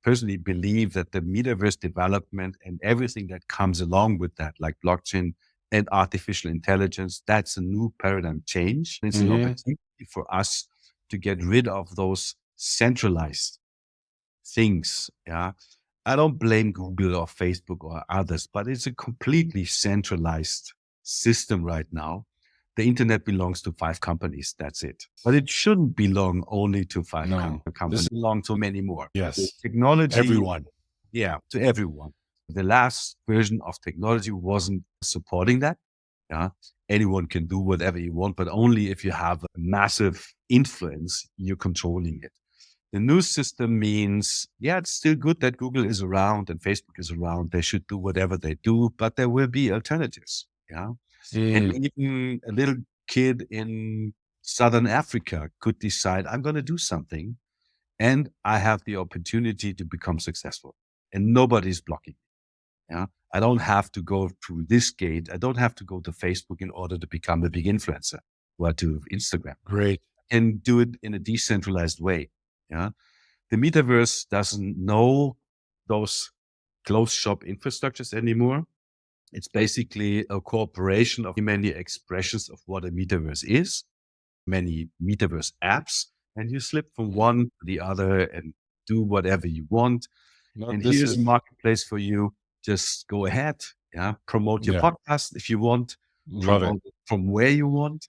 personally believe that the metaverse development and everything that comes along with that, like blockchain and artificial intelligence, that's a new paradigm change. It's an opportunity for us to get rid of those centralized things. Yeah. I don't blame Google or Facebook or others, but it's a completely centralized system right now. The internet belongs to 5 companies. That's it. But it shouldn't belong only to five companies. It belongs to many more. Yes. Technology. Everyone. Yeah, to everyone. The last version of technology wasn't supporting that. Yeah. Anyone can do whatever you want, but only if you have a massive influence, you're controlling it. The new system means, yeah, it's still good that Google is around and Facebook is around. They should do whatever they do, but there will be alternatives. Yeah. And even a little kid in Southern Africa could decide, I'm going to do something and I have the opportunity to become successful and nobody's blocking. Yeah. I don't have to go through this gate. I don't have to go to Facebook in order to become a big influencer or to Instagram. Great. And do it in a decentralized way. Yeah. The metaverse doesn't know those closed shop infrastructures anymore. It's basically a cooperation of many expressions of what a metaverse is, many metaverse apps, and you slip from one to the other and do whatever you want. No, And this here's a is marketplace for you. Just go ahead. Yeah. Promote your podcast if you want. love it. Promote it from where you want.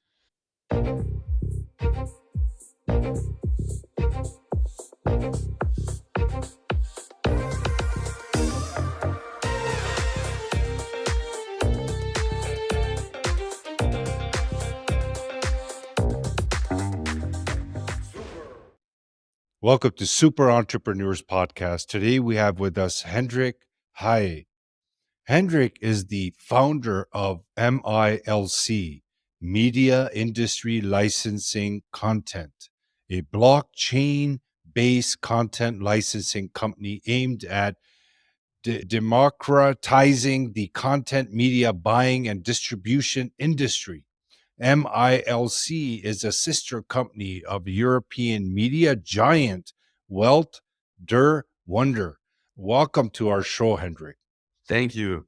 Welcome to Super Entrepreneurs Podcast. Today we have with us Hendrik Hey. Hendrik is the founder of MILC, Media Industry Licensing Content, a blockchain-based content licensing company aimed at democratizing the content media buying and distribution industry. MILC is a sister company of European media giant Welt der Wunder. Welcome to our show, Hendrik. Thank you.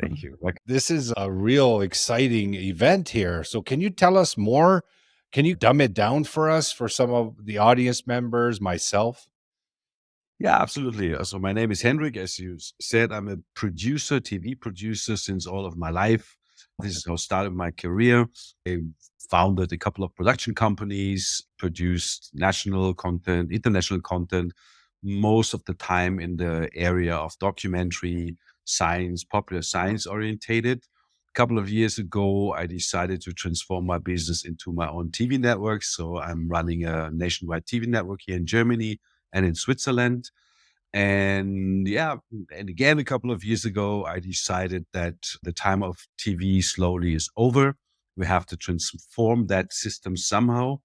Thank you. This is a real exciting event here. So can you tell us more? Can you dumb it down for us, for some of the audience members, myself? Yeah, absolutely. So my name is Henrik. As you said, I'm a producer, TV producer since all of my life. This is how I started my career. I founded a couple of production companies, produced national content, international content, most of the time in the area of documentary, science, popular science orientated. A couple of years ago, I decided to transform my business into my own TV network. So I'm running a nationwide TV network here in Germany and in Switzerland. And yeah, and again, a couple of years ago, I decided that the time of TV slowly is over. We have to transform that system somehow.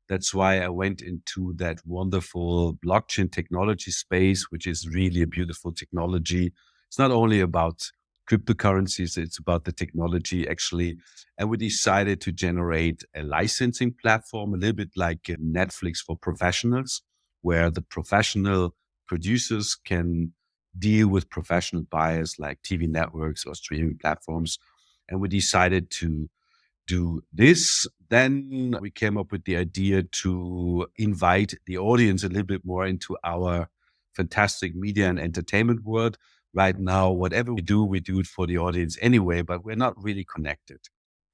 That's why I went into that wonderful blockchain technology space, which is really a beautiful technology. It's not only about cryptocurrencies, it's about the technology actually. And we decided to generate a licensing platform, a little bit like Netflix for professionals, where the professional producers can deal with professional buyers like TV networks or streaming platforms. And we decided to do this. Then we came up with the idea to invite the audience a little bit more into our fantastic media and entertainment world. Right now, whatever we do it for the audience anyway, but we're not really connected.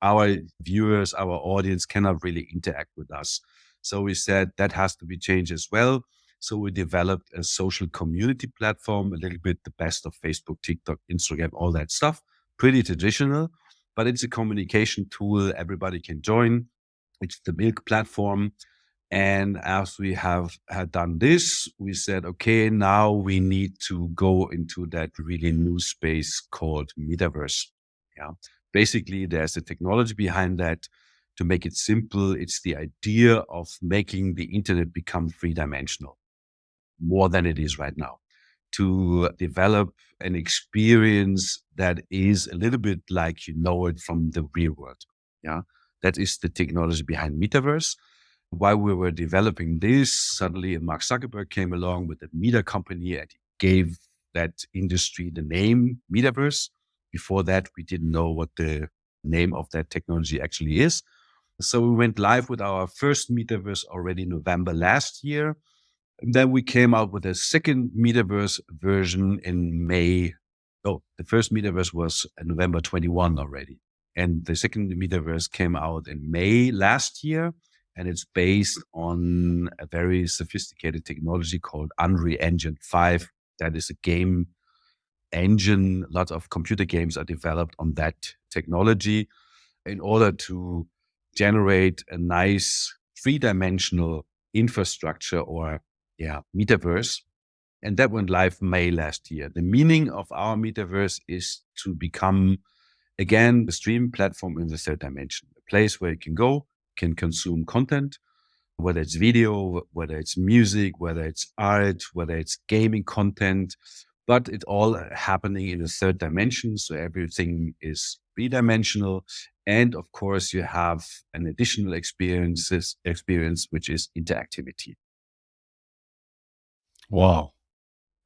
Our viewers, our audience cannot really interact with us. So we said that has to be changed as well. So we developed a social community platform, a little bit the best of Facebook, TikTok, Instagram, all that stuff. Pretty traditional, but it's a communication tool. Everybody can join. It's the MILC platform. And as we had done this, we said, okay, now we need to go into that really new space called Metaverse. Yeah. Basically, there's a technology behind that. To make it simple, it's the idea of making the internet become three-dimensional, more than it is right now, to develop an experience that is a little bit like you know it from the real world. Yeah. That is the technology behind Metaverse. While we were developing this, suddenly Mark Zuckerberg came along with the Meta company and he gave that industry the name Metaverse. Before that, we didn't know what the name of that technology actually is. So we went live with our first Metaverse already November last year. And then we came out with a second Metaverse version in May. Oh, the first Metaverse was November 21 already. And the second Metaverse came out in May last year. And it's based on a very sophisticated technology called Unreal Engine 5. That is a game engine. A lot of computer games are developed on that technology in order to generate a nice three-dimensional infrastructure or metaverse. And that went live May last year. The meaning of our metaverse is to become, again, the stream platform in the third dimension, a place where you can go, can consume content, whether it's video, whether it's music, whether it's art, whether it's gaming content, but it's all happening in the third dimension. So everything is three-dimensional. And of course, you have an additional experience, which is interactivity. Wow.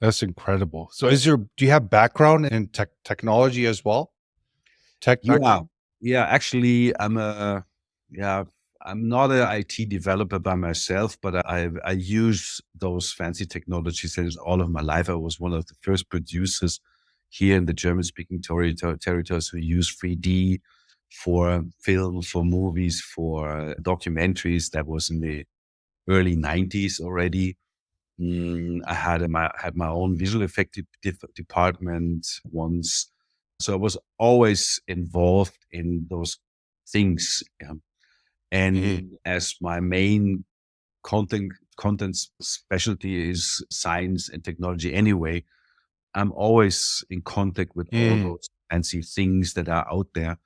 That's incredible. So do you have background in technology as well? Tech background? Yeah. Actually, I'm not an IT developer by myself, but I use those fancy technologies since all of my life. I was one of the first producers here in the German-speaking territories who use 3D for film, for movies, for documentaries. That was in the early 90s already. I had my own visual effect department once. So I was always involved in those things. Yeah. And as my main content specialty is science and technology anyway, I'm always in contact with all those fancy things that are out there.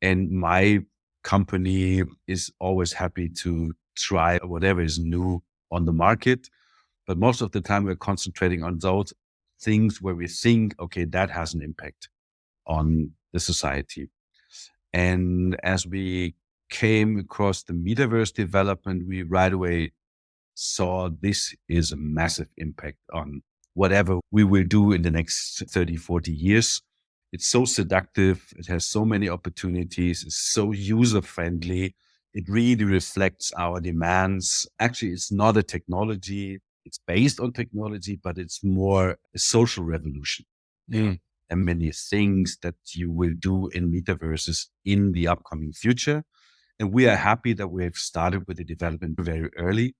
And my company is always happy to try whatever is new on the market. But most of the time, we're concentrating on those things where we think, okay, that has an impact on the society. And as we came across the metaverse development, we right away saw this is a massive impact on whatever we will do in the next 30, 40 years. It's so seductive. It has so many opportunities. It's so user friendly. It really reflects our demands. Actually, it's not a technology. It's based on technology, but it's more a social revolution. And many things that you will do in metaverses in the upcoming future. And we are happy that we have started with the development very early.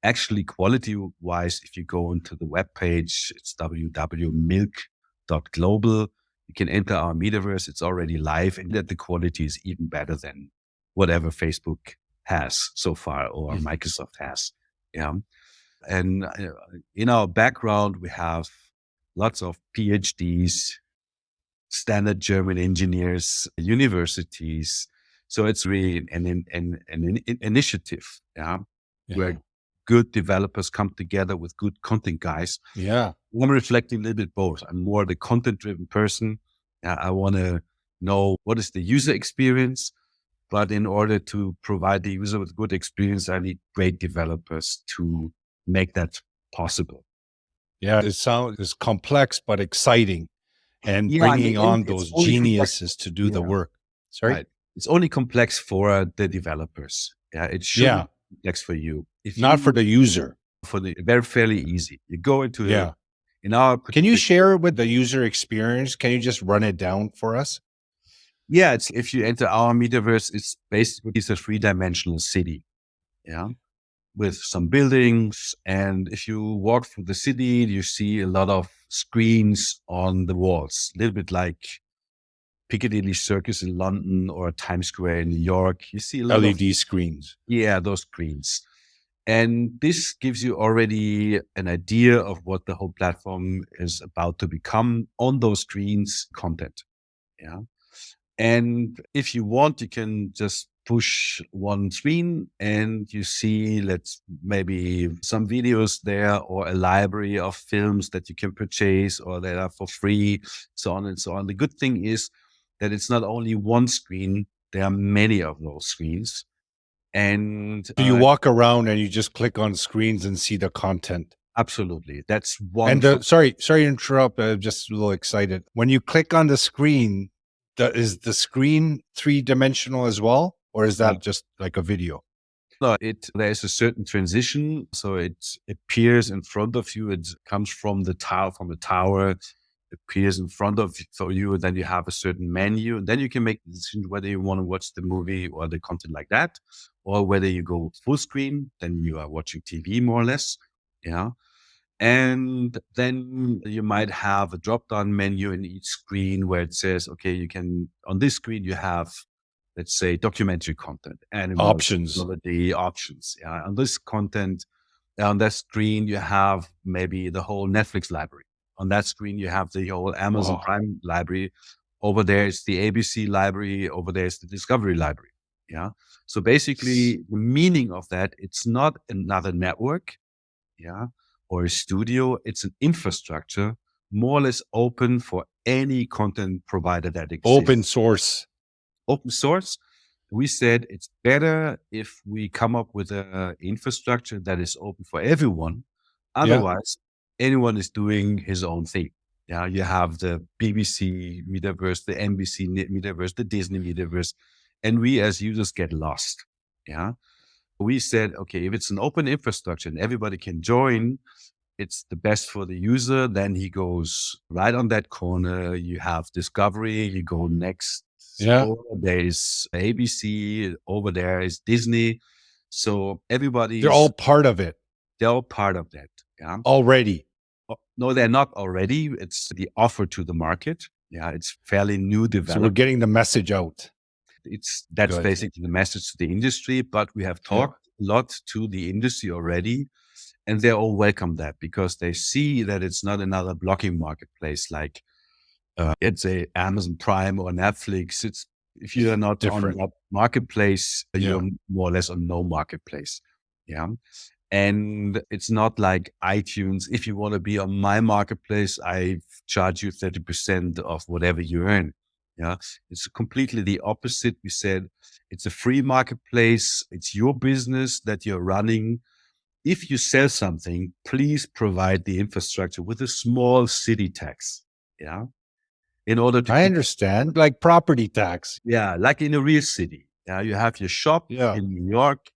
Actually, quality-wise, if you go into the webpage, it's www.milk.global. You can enter our metaverse. It's already live, and that the quality is even better than whatever Facebook has so far or Microsoft has. Yeah. And in our background, we have lots of PhDs, standard German engineers, universities. So it's really an initiative, where good developers come together with good content guys. Yeah. I'm reflecting a little bit both. I'm more the content-driven person. I want to know what is the user experience, but in order to provide the user with good experience, I need great developers to make that possible. Yeah, it sounds complex but exciting, and Yeah, and bringing on those geniuses to do the work. Sorry? Right. It's only complex for the developers. Yeah, it shouldn't be complex for you. Not for the user. For the very fairly easy. You go into in our. Can you share with the user experience? Can you just run it down for us? Yeah, it's if you enter our metaverse, it's basically a three-dimensional city. Yeah. With some buildings. And if you walk through the city, you see a lot of screens on the walls, a little bit like Piccadilly Circus in London or Times Square in New York. You see a lot LED screens. Yeah, those screens. And this gives you already an idea of what the whole platform is about to become on those screens content. Yeah. And if you want, you can just push one screen and you see, let's maybe some videos there or a library of films that you can purchase or that are for free, so on and so on. The good thing is that it's not only one screen, there are many of those screens. And So you walk around and you just click on screens and see the content. absolutely, that's one. And sorry to interrupt. I'm just a little excited. When you click on the screen, is the screen 3-dimensional as well, or is that just like a video? No, there's a certain transition, so it appears in front of you. It comes from the tower, appears in front of you, and then you have a certain menu, and then you can make the decision whether you want to watch the movie or the content like that, or whether you go full screen, then you are watching TV more or less. Yeah. And then you might have a drop-down menu in each screen where it says, okay, you can, on this screen, you have, let's say, documentary content, animals, Options. technology, options. Yeah. On this content, on that screen, you have maybe the whole Netflix library. On that screen, you have the whole Amazon Wow. Prime library. Over there is the ABC library. Over there is the Discovery library. Yeah. So basically, the meaning of that, it's not another network. Yeah, or a studio. It's an infrastructure more or less open for any content provider that exists. Open source. Open source. We said it's better if we come up with an infrastructure that is open for everyone. Otherwise, anyone is doing his own thing. Yeah, you have the BBC metaverse, the NBC metaverse, the Disney metaverse, and we as users get lost. Yeah. We said, okay, if it's an open infrastructure and everybody can join, it's the best for the user. Then he goes right on that corner. You have Discovery, you go next. Yeah. There is ABC, over there is Disney. So everybody's, They're all part of it they're all part of that. Yeah. already. No, they're not already. It's the offer to the market. Yeah. It's fairly new So development. we're getting the message out. That's Good. basically the message to the industry, but we have talked a lot to the industry already, and they all welcome that because they see that it's not another blocking marketplace like it's a Amazon Prime or Netflix. It's if you are not Different. on that marketplace, you're Yeah. more or less on no marketplace. Yeah. And it's not like iTunes. If you want to be on my marketplace, I charge you 30% of whatever you earn. Yeah. It's completely the opposite. We said it's a free marketplace. It's your business that you're running. If you sell something, please provide the infrastructure with a small city tax. Yeah. In order to I understand, like property tax. yeah, like in a real city. Yeah, you have your shop in New York.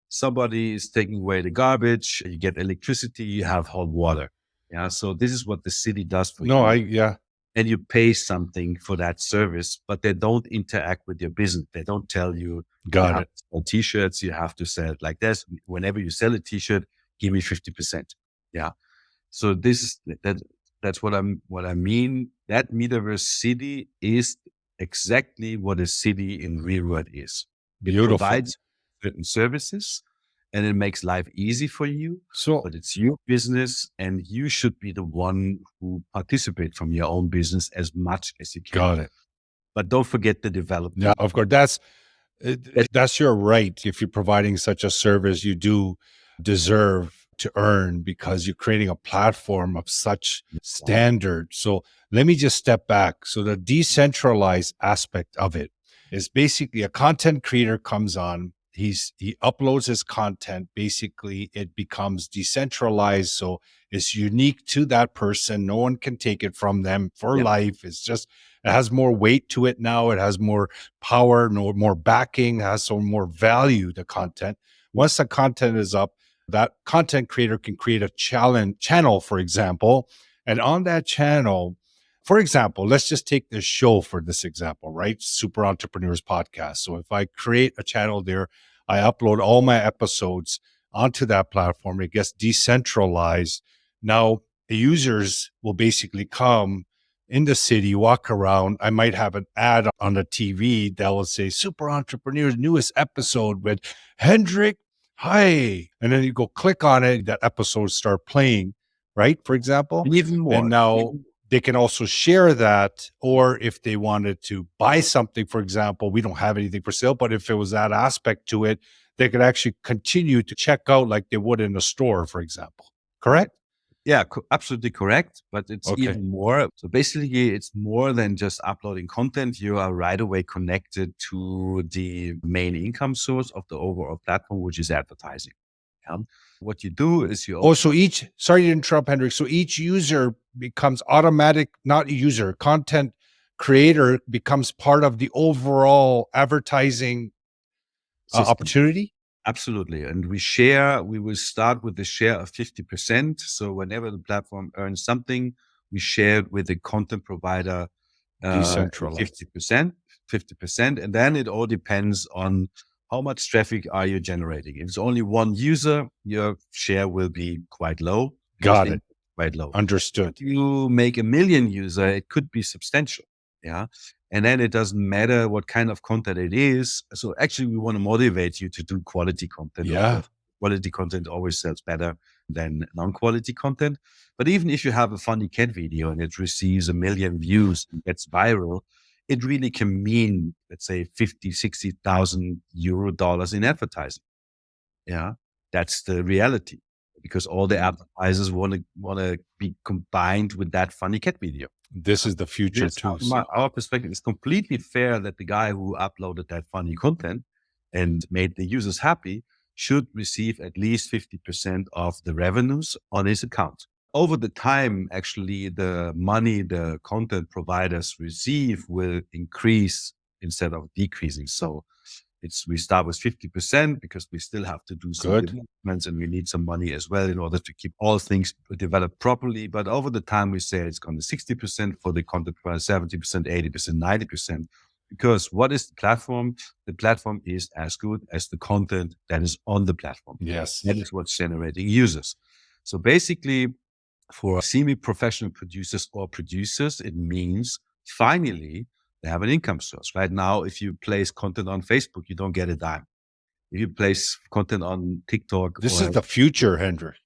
Somebody is taking away the garbage. You get electricity. You have hot water. Yeah, so this is what the city does for No, you. And you pay something for that service, but they don't interact with your business. They don't tell you Got have it. to sell t-shirts. You have to sell it like this. Whenever you sell a t-shirt, give me 50%. Yeah. So this is that's what I mean. That metaverse city is exactly what a city in real world is. It Beautiful. provides certain services and it makes life easy for you. So But it's your business and you should be the one who participate from your own business as much as you can. got it. But don't forget the development. Yeah, of course. That's your right. If you're providing such a service, you do deserve to earn because you're creating a platform of such standard. So let me just step back. So the decentralized aspect of it is basically a content creator comes on, he uploads his content. Basically, it becomes decentralized. So it's unique to that person. No one can take it from them for life. It's just, it has more weight to it now. It has more power, no more backing, has some more value to content. Once the content is up, that content creator can create a channel, for example. And on that channel, for example, let's just take this show for this example, right? Super Entrepreneurs Podcast. So if I create a channel there, I upload all my episodes onto that platform. It gets decentralized. Now, the users will basically come in the city, walk around. I might have an ad on the TV that will say Super Entrepreneurs newest episode with Hendrik Hey. And then you go click on it, that episode start playing, right? For example. And even more. And now they can also share that, or if they wanted to buy something, for example, we don't have anything for sale, but if it was that aspect to it, they could actually continue to check out like they would in a store, for example. Correct? Yeah, absolutely correct. But it's Okay. even more. So basically, it's more than just uploading content. You are right away connected to the main income source of the overall platform, which is advertising. Yeah. What you do is you Oh, open so sorry to interrupt, Hendrik. So each user becomes not user, content creator becomes part of the overall advertising system. opportunity? Absolutely. And we will start with the share of 50%. So whenever the platform earns something, we share it with the content provider Decentralized. 50%, 50%. And then it all depends on how much traffic are you generating. If it's only one user, your share will be quite low because Got they it. quite low. Understood. If you make 1 million user, it could be substantial. Yeah. And then it doesn't matter what kind of content it is. So actually, we want to motivate you to do quality content. Of Yeah. course, quality content always sells better than non-quality content. But even if you have a funny cat video and it receives 1 million views and gets viral, it really can mean, let's say, 50, 60,000 euro dollars in advertising. Yeah. That's the reality because all the advertisers want to be combined with that funny cat video. This is the future This, too. our perspective, is completely fair that the guy who uploaded that funny content and made the users happy should receive at least 50% of the revenues on his account. Over the time, actually, the money the content providers receive will increase instead of decreasing. So we start with 50% because we still have to do some Good. developments and we need some money as well in order to keep all things developed properly. But over the time, we say it's going to 60% for the content provider, 70%, 80%, 90%. Because what is the platform? The platform is as good as the content that is on the platform. Yes. That is what's generating users. So basically, for semi-professional producers or producers, it means finally they have an income source. Right now, if you place content on Facebook, you don't get a dime. If you place content on TikTok, This is or the future, Hendrik.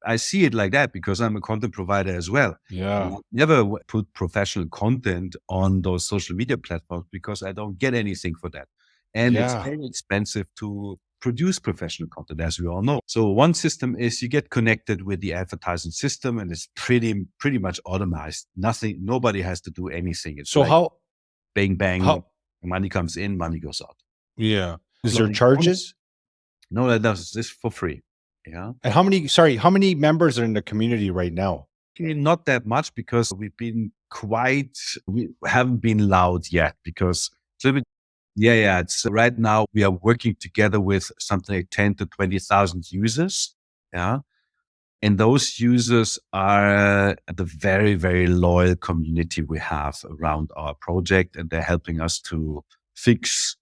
I see it like that because I'm a content provider as well. Yeah. I never put professional content on those social media platforms because I don't get anything for that. And it's Yeah. very expensive to produce professional content, as we all know. So one system is you get connected with the advertising system and it's pretty much automated. Nobody has to do anything. It's So like how bang, bang, how money comes in, money goes out. yeah. Is there Uploading charges? No, that does this for free. Yeah. And how many members are in the community right now? Actually, not that much because we haven't been loud yet because it's a little bit, yeah, yeah. It's right now we are working together with something like 10 to 20,000 users. Yeah. And those users are the very, very loyal community we have around our project. And they're helping us to fix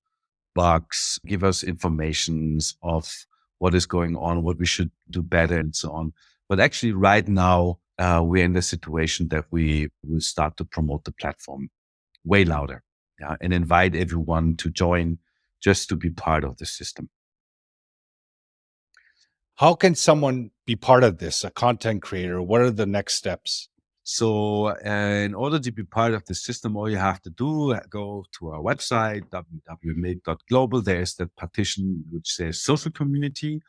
bugs, give us informations of what is going on, what we should do better, and so on. But actually, right now, we're in the situation that we will start to promote the platform way louder, yeah, and invite everyone to join just to be part of the system. How can someone be part of this, a content creator? What are the next steps? So, in order to be part of the system, all you have to do, go to our website, www.milk.global. There is that partition which says social community.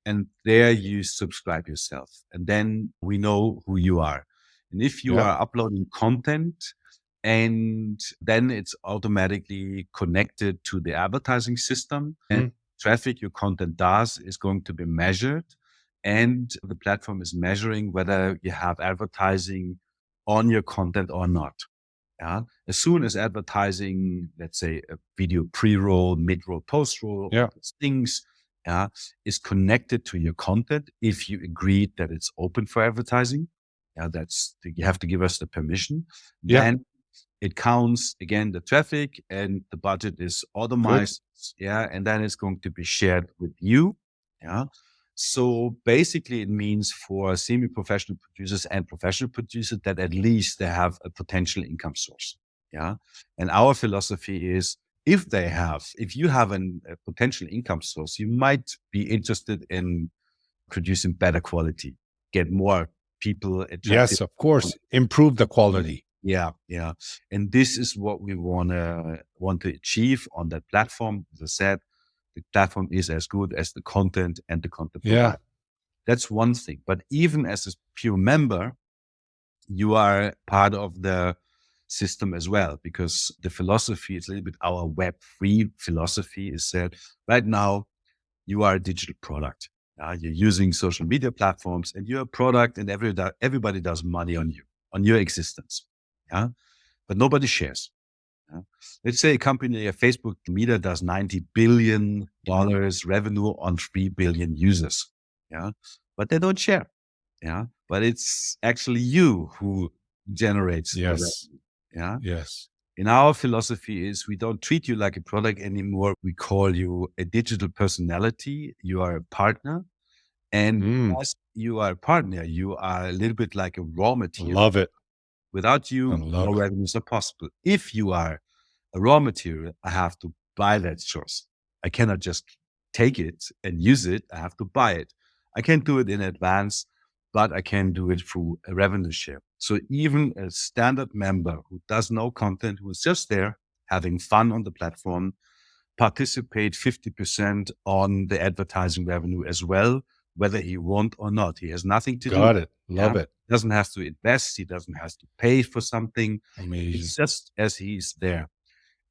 And there you subscribe yourself. And then we know who you are. And if you Yeah. are uploading content, and then it's automatically connected to the advertising system, and Mm. traffic your content does is going to be measured. And the platform is measuring whether you have advertising on your content or not. Yeah. As soon as advertising, let's say a video pre-roll, mid-roll, post-roll, Yeah. all these things, yeah, is connected to your content. If you agreed that it's open for advertising, yeah, you have to give us the permission. Yeah. Then it counts again the traffic and the budget is Good. automized. Yeah. And then it's going to be shared with you. Yeah. So basically it means for semi-professional producers and professional producers that at least they have a potential income source. Yeah. And our philosophy is if you have a potential income source, you might be interested in producing better quality, get more people attracted. Yes, of course. Improve the quality. Yeah, yeah. And this is what we want to achieve on that platform. As I said, the platform is as good as the content and the content Yeah. provider. That's one thing. But even as a pure member, you are part of the system as well, because the philosophy is a little bit our Web3 philosophy is that right now you are a digital product. You're using social media platforms and you're a product, and everybody does money on you, on your existence. Yeah. But nobody shares. Yeah? Let's say a company like Facebook Meta does $90 billion revenue on 3 billion users. Yeah. But they don't share. Yeah. But it's actually you who generates the revenue. Yes. Yeah. Yes. In our philosophy is we don't treat you like a product anymore. We call you a digital personality. You are a partner. And as you are a partner, you are a little bit like a raw material. Love it. Without I you, love no it. revenues are possible. If you are a raw material, I have to buy that source. I cannot just take it and use it. I have to buy it. I can't do it in advance, but I can do it through a revenue share. So even a standard member who does no content, who is just there having fun on the platform, participate 50% on the advertising revenue as well, whether he want or not. He has nothing to do. Got it. Yeah. Love it. Doesn't have to invest. He doesn't have to pay for something. Amazing. It's just as he's there.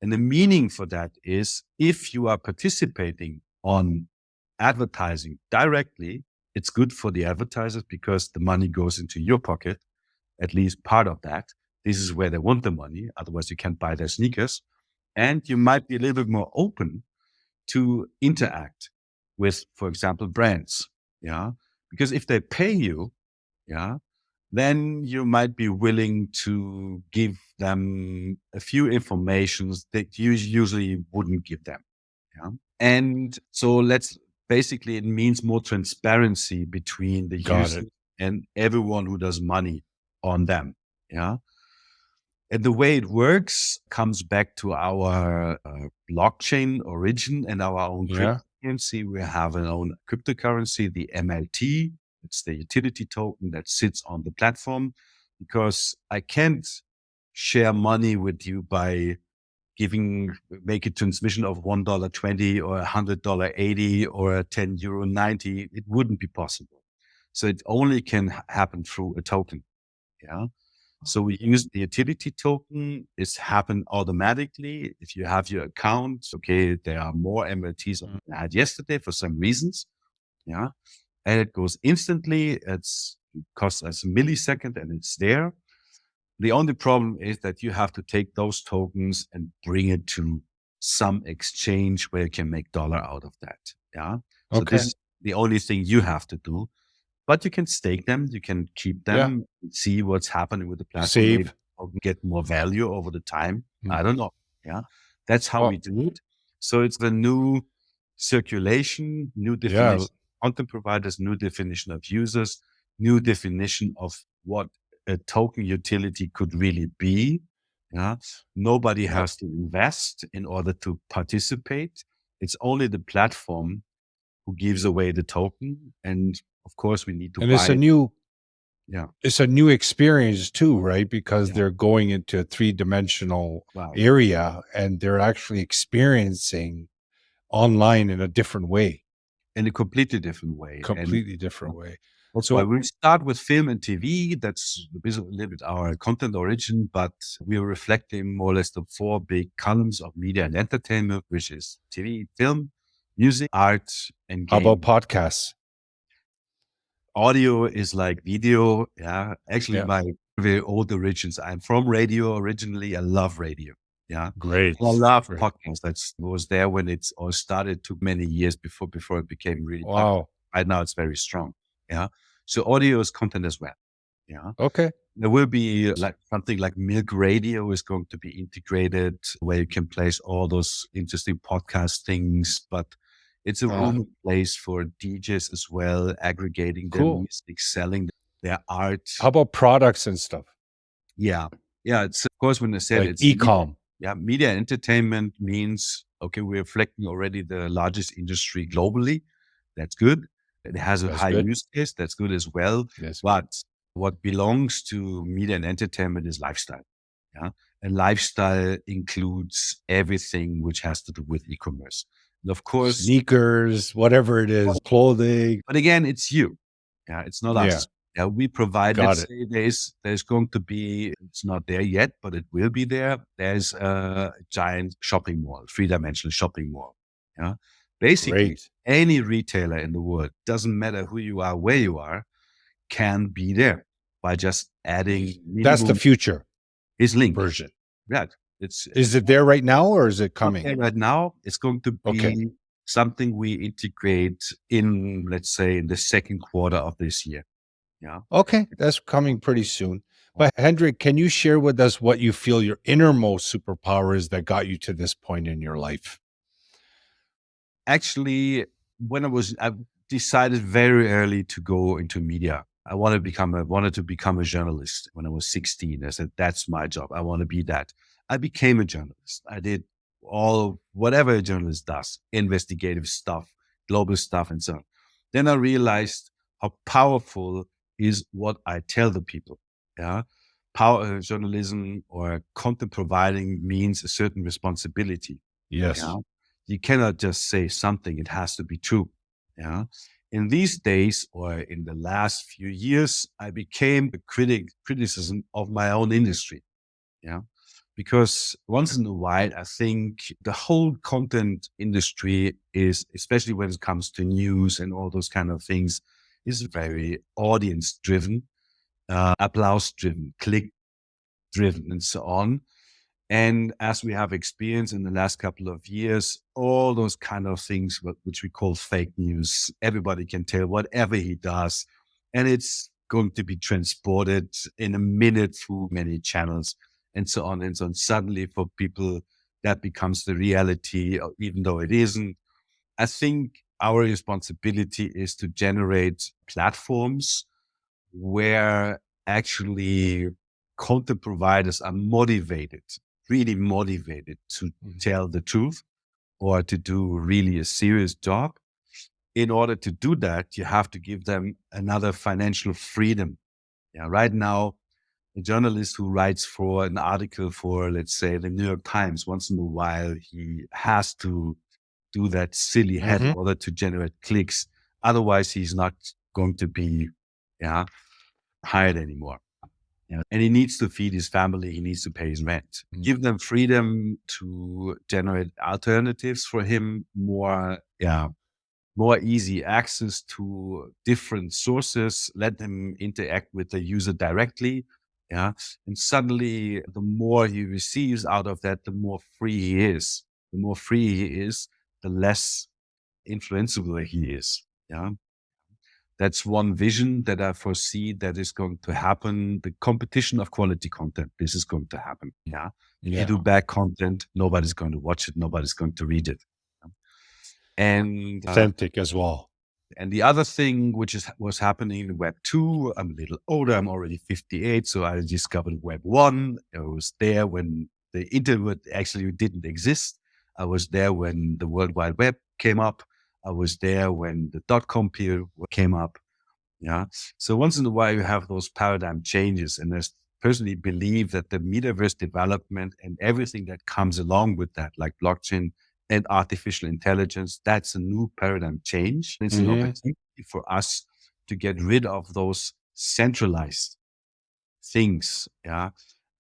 And the meaning for that is if you are participating on advertising directly, it's good for the advertisers because the money goes into your pocket, at least part of that. This is where they want the money. Otherwise, you can't buy their sneakers. And you might be a little bit more open to interact with, for example, brands. Yeah. Because if they pay you, yeah, then you might be willing to give them a few informations that you usually wouldn't give them. Yeah. And so basically it means more transparency between the Got users it. and everyone who does money on them. Yeah. And the way it works comes back to our blockchain origin and our own Yeah. cryptocurrency. We have our own cryptocurrency, the MLT. It's the utility token that sits on the platform, because I can't share money with you by make a transmission of $1.20 or $100.80 or €10.90. It wouldn't be possible. So it only can happen through a token. Yeah. So we use the utility token. It's happen automatically. If you have your account, okay, there are more MLTs than I had yesterday for some reasons. Yeah. And it goes instantly. It costs us a millisecond and it's there. The only problem is that you have to take those tokens and bring it to some exchange where you can make dollar out of that. Yeah. So Okay. this is the only thing you have to do. But you can stake them, you can keep Yeah. them, see what's happening with the platform, Save. maybe get more value over the time. Mm. I don't know. Yeah. That's how we do it. So it's the new circulation, new definition, content providers, new definition of users, new definition of what a token utility could really be. Yeah. Nobody has to invest in order to participate. It's only the platform who gives away the token. And of course, we need to And buy it's a it. new, Yeah. it's a new experience too, right? Because Yeah. they're going into a three-dimensional Wow. area and they're actually experiencing online in a different way, In a completely different way. completely different way. That's why we start with film and TV. That's a little bit our content origin, but we're reflecting more or less the four big columns of media and entertainment, which is TV, film, music, art, and How game. about podcasts? Audio is like video. Yeah. Actually, Yeah. my very old origins. I'm from radio originally. I love radio. Yeah. Great. I love Great. podcasts. That was there when it all started. Took many years before it became really popular. Wow. Right now, it's very strong. Yeah. So audio is content as well. Yeah. Okay. There will be like something like MILC Radio is going to be integrated where you can place all those interesting podcast things, but it's a room place for DJs as well, aggregating their Cool. music, selling their art. How about products and stuff? Yeah. Yeah. It's of course, when I said Like it's e-com. media entertainment means, okay, we're reflecting already the largest industry globally. That's good. It has a That's high good. use case. That's good as well. That's good. But what belongs to media and entertainment is lifestyle. Yeah. And lifestyle includes everything which has to do with e-commerce. And of course, Sneakers, whatever it is, clothing. but again, it's you. Yeah, it's not Yeah. us. Yeah, we provide, Got let's it. say there's going to be, it's not there yet, but it will be there. There's a giant shopping mall, three-dimensional shopping mall. Yeah. Basically, Great. any retailer in the world, doesn't matter who you are, where you are, can be there by just adding That's the minimum future is linked. version. Right. It's Is it there right now or is it not coming? there right now. It's going to Okay. be something we integrate in, let's say, in the second quarter of this year. Yeah. Okay. That's coming pretty soon. But Hendrik, can you share with us what you feel your innermost superpower is that got you to this point in your life? Actually, I decided very early to go into media. Wanted to become a journalist when I was 16. I said, that's my job. I want to be that. I became a journalist. I did all whatever a journalist does, investigative stuff, global stuff, and so on. Then I realized how powerful is what I tell the people. Yeah. Power journalism or content providing means a certain responsibility. Yes. Yeah. You cannot just say something, it has to be true. Yeah. In these days or in the last few years, I became a criticism of my own industry. Yeah. Because once in a while, I think the whole content industry is, especially when it comes to news and all those kind of things, is very audience driven, applause driven, click driven, and so on. And as we have experienced in the last couple of years, all those kind of things, which we call fake news, everybody can tell whatever he does, and it's going to be transported in a minute through many channels and so on and so on. Suddenly for people, that becomes the reality, even though it isn't. I think our responsibility is to generate platforms where actually content providers are motivated, really motivated to Mhm. tell the truth or to do really a serious job. In order to do that, you have to give them another financial freedom. Yeah, right now, a journalist who writes for an article for, let's say, the New York Times, once in a while, he has to do that silly head in Mhm. order to generate clicks. Otherwise, he's not going to be, yeah, hired anymore. Yeah. And he needs to feed his family. He needs to pay his rent. Mm. Give them freedom to generate alternatives for him, more easy access to different sources. Let him interact with the user directly. Yeah. And suddenly the more he receives out of that, the more free he is. The more free he is, the less influenceable he is. Yeah. That's one vision that I foresee that is going to happen. The competition of quality content. This is going to happen. Yeah. If you Yeah. do bad content, nobody's going to watch it. Nobody's going to read it. And Authentic as well. and the other thing which was happening in Web 2, I'm a little older. I'm already 58, so I discovered Web 1. I was there when the internet actually didn't exist. I was there when the World Wide Web came up. I was there when the dot-com period came up. Yeah. So once in a while, you have those paradigm changes. And I personally believe that the metaverse development and everything that comes along with that, like blockchain and artificial intelligence, that's a new paradigm change. It's an Mhm. opportunity for us to get rid of those centralized things. Yeah.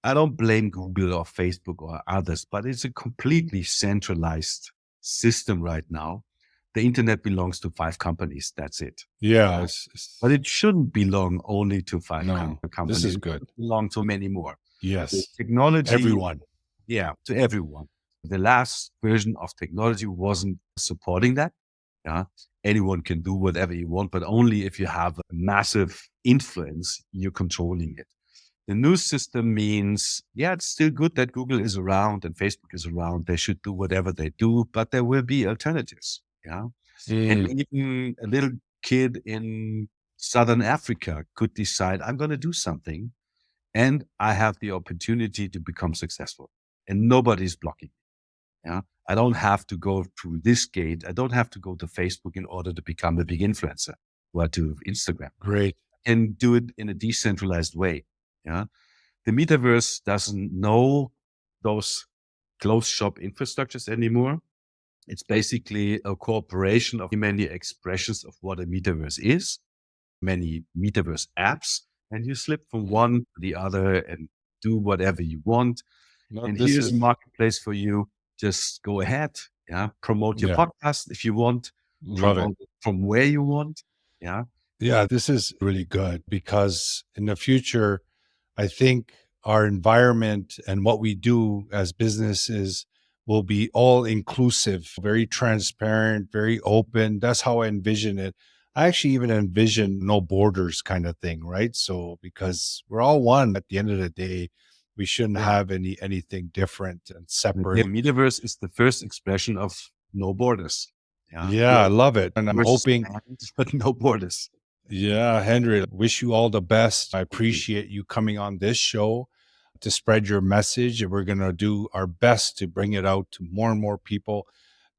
I don't blame Google or Facebook or others, but it's a completely centralized system right now. The internet belongs to 5 companies. That's it. Yeah, Yeah. But it's it shouldn't belong only to five no, this companies. is It good. should belong to many more. The Yes. technology, Everyone. yeah, to everyone. The last version of technology wasn't supporting that. Yeah. Anyone can do whatever you want, but only if you have a massive influence, you're controlling it. The new system means, yeah, it's still good that Google is around and Facebook is around. They should do whatever they do, but there will be alternatives. Yeah. And Mm. even a little kid in Southern Africa could decide, I'm going to do something and I have the opportunity to become successful and nobody's blocking. Yeah. I don't have to go through this gate. I don't have to go to Facebook in order to become a big influencer or to Instagram. Great. I can do it in a decentralized way. Yeah. The metaverse doesn't know those closed shop infrastructures anymore. It's basically a cooperation of many expressions of what a metaverse is. many metaverse apps, and you slip from one to the other and do whatever you want. No, And this here's a is marketplace for you. Just go ahead. Yeah. Promote your yeah, podcast if you want. love it. Promote it from where you want. Yeah. Yeah, this is really good because in the future, I think our environment and what we do as businesses will be all inclusive, very transparent, very open. That's how I envision it. I actually even envision no borders kind of thing, right? So because we're all one at the end of the day, we shouldn't Yeah. have anything different and The separate. metaverse is the first expression of no borders. Yeah. Yeah, I Your love it. And I'm versus hoping, land, but no borders. yeah, Henry, wish you all the best. I Thank you. appreciate you coming on this show to spread your message. And we're going to do our best to bring it out to more and more people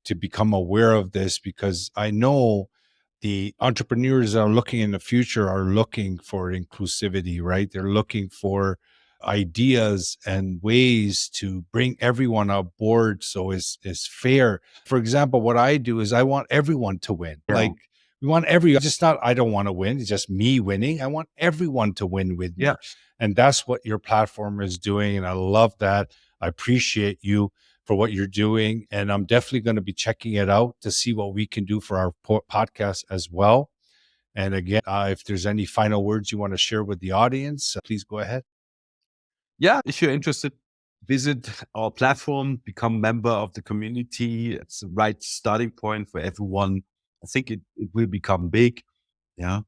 to become aware of this because I know the entrepreneurs that are looking in the future are looking for inclusivity, right? They're looking for ideas and ways to bring everyone on board so it's fair. For example, what I do is I want everyone to win. Yeah. Like we want just not I don't want to win, it's just me winning. I want everyone to win with Yeah. me. And that's what your platform is doing. And I love that. I appreciate you for what you're doing. And I'm definitely going to be checking it out to see what we can do for our podcast as well. And again, if there's any final words you want to share with the audience, please go ahead. Yeah. If you're interested, visit our platform, become member of the community. It's the right starting point for everyone. I think it will become big. Yeah.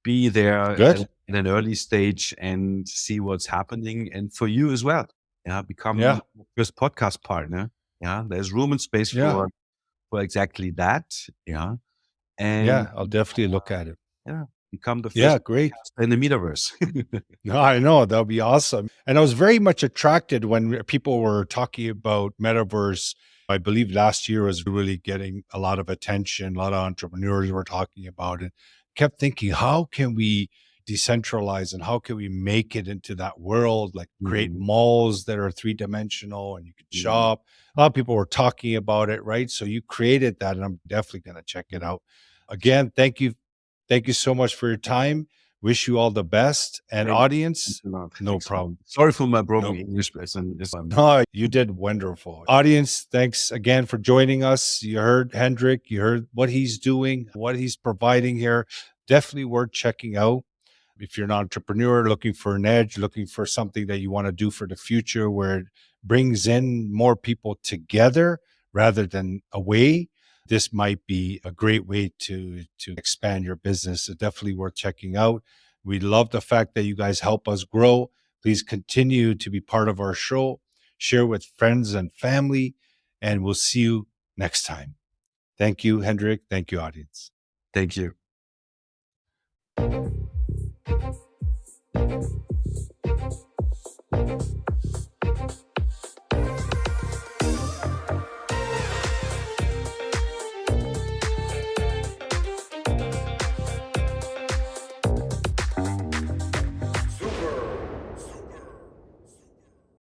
Be there Good. in an early stage and see what's happening. And for you as well. Yeah. Yeah. Become first podcast partner. Yeah. There's room and space Yeah. for exactly that. Yeah. And Yeah. I'll definitely look at it. yeah, become the Yeah. first Great. podcaster in the metaverse. No, I know that'll be awesome. And I was very much attracted when people were talking about metaverse. I believe last year was really getting a lot of attention. A lot of entrepreneurs were talking about it. Kept thinking, how can we decentralize and how can we make it into that world? Like create Mhm. malls that are 3 dimensional and you can Mhm. shop. A lot of people were talking about it, right? So you created that, and I'm definitely going to check it out. Again, thank you. Thank you so much for your time. Wish you all the best. And Thanks audience, a lot. no Thanks a lot. problem. Sorry for my broken No, English, but no, you did wonderful. Audience, thanks again for joining us. You heard Hendrik, you heard what he's doing, what he's providing here. Definitely worth checking out. If you're an entrepreneur looking for an edge, looking for something that you want to do for the future where it brings in more people together rather than away, this might be a great way to expand your business. So definitely worth checking out. We love the fact that you guys help us grow. Please continue to be part of our show, share with friends and family, and we'll see you next time. Thank you, Hendrik. Thank you, audience. thank you.